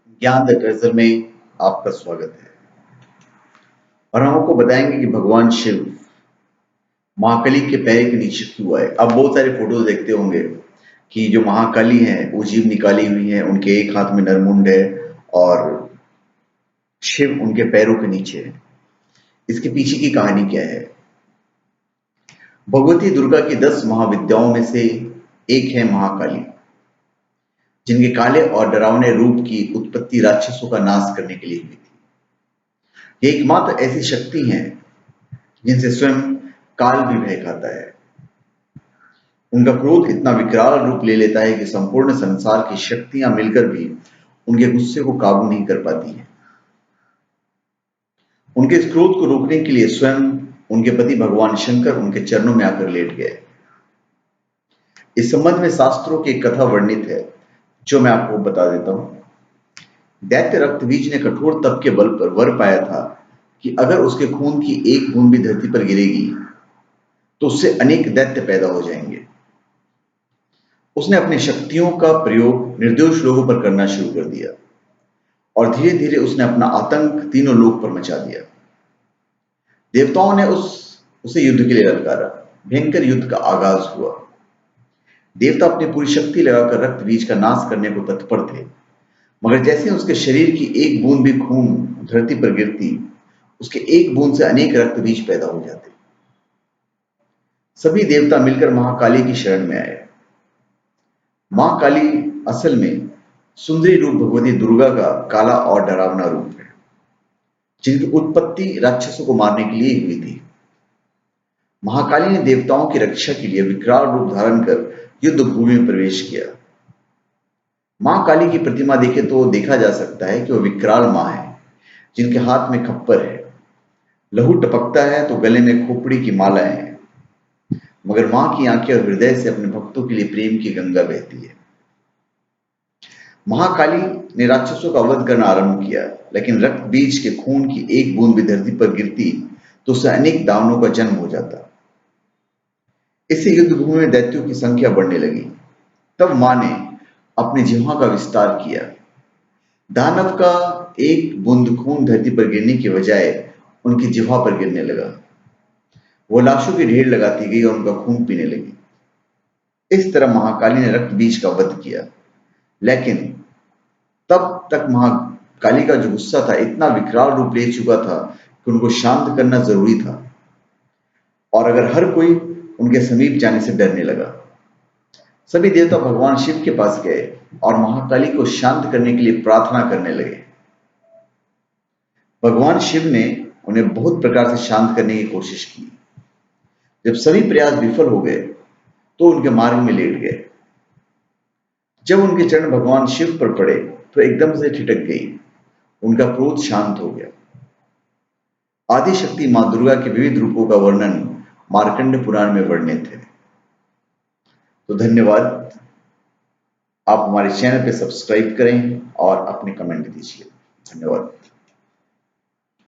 ज्ञान the treasure में आपका स्वागत है। और हम आपको बताएंगे कि भगवान शिव महाकाली के पैर के नीचे क्यों आए। आप बहुत सारे फोटोज देखते होंगे कि जो महाकाली हैं वो जीभ निकाली हुई हैं, उनके एक हाथ में नरमुंड है और शिव उनके पैरों के नीचे है। इसके पीछे की कहानी क्या है? भगवती दुर्गा की 10 महाविद्याओं में से एक है महाकाली, जिनके काले और डरावने रूप की उत्पत्ति राक्षसों का नाश करने के लिए हुई थी। ये एकमात्र ऐसी शक्ति हैं जिनसे स्वयं काल भी भय खाता है। उनका क्रोध इतना विकराल रूप ले लेता है कि संपूर्ण संसार की शक्तियां मिलकर भी उनके गुस्से को काबू नहीं कर पाती हैं। उनके इस क्रोध को रोकने के लिए स्वयं उनके पति भगवान शंकर उनके चरणों में आकर लेट गए। इस संबंध में शास्त्रों की एक कथा वर्णित है, जो मैं आपको बता देता हूं। दैत्य रक्तबीज ने कठोर तप के बल पर वर पाया था कि अगर उसके खून की एक बूंद भी धरती पर गिरेगी तो उससे अनेक दैत्य पैदा हो जाएंगे। उसने अपनी शक्तियों का प्रयोग निर्दोष लोगों पर करना शुरू कर दिया और धीरे धीरे उसने अपना आतंक तीनों लोक पर मचा दिया। देवताओं ने उसे युद्ध के लिए ललकारा। भयंकर युद्ध का आगाज हुआ। देवता अपनी पूरी शक्ति लगाकर रक्त बीज का नाश करने को तत्पर थे, मगर जैसे उसके शरीर की एक बूंद भी खून धरती पर गिरती, उसके एक बूंद से अनेक रक्त बीज पैदा हो जाते। सभी देवता मिलकर महाकाली की शरण में आए। मां काली असल में सुंदरी रूप भगवती दुर्गा का काला और डरावना रूप है, जिनकी उत्पत्ति राक्षसों को मारने के लिए हुई थी। महाकाली ने देवताओं की रक्षा के लिए विकराल रूप धारण कर युद्ध भूमि में प्रवेश किया। मां काली की प्रतिमा देखे तो देखा जा सकता है कि वह विकराल मां है, जिनके हाथ में खप्पर है, लहू टपकता है तो गले में खोपड़ी की मालाएं हैं, मगर मां की आंखें और हृदय से अपने भक्तों के लिए प्रेम की गंगा बहती है। महाकाली ने राक्षसों का वध करना आरंभ किया, लेकिन रक्त बीज के खून की एक बूंद भी धरती पर गिरती तो उससे अनेक दानवों का जन्म हो जाता। इससे युद्ध भूमि में दैत्यों की संख्या बढ़ने लगी। तब मां ने अपनी जिह्वा का विस्तार किया। दानव का एक बूंद खून धरती पर गिरने की बजाय उनकी जिह्वा पर गिरने लगा। वो लाशों की ढेर लगाती गई और उनका खून पीने लगी। इस तरह महाकाली ने रक्त बीज का वध किया, लेकिन तब तक महाकाली का जो गुस्सा था इतना विकराल रूप ले चुका था कि उनको शांत करना जरूरी था, और अगर हर कोई उनके समीप जाने से डरने लगा। सभी देवता भगवान शिव के पास गए और महाकाली को शांत करने के लिए प्रार्थना करने लगे। भगवान शिव ने उन्हें बहुत प्रकार से शांत करने की कोशिश की। जब सभी प्रयास विफल हो गए तो उनके मार्ग में लेट गए। जब उनके चरण भगवान शिव पर पड़े तो एकदम से ठिठक गई। उनका क्रोध शांत हो गया। आदिशक्ति मां दुर्गा के विविध रूपों का वर्णन मार्कंड पुराण में वर्णित है। तो धन्यवाद। आप हमारे चैनल पे सब्सक्राइब करें और अपने कमेंट दीजिए। धन्यवाद।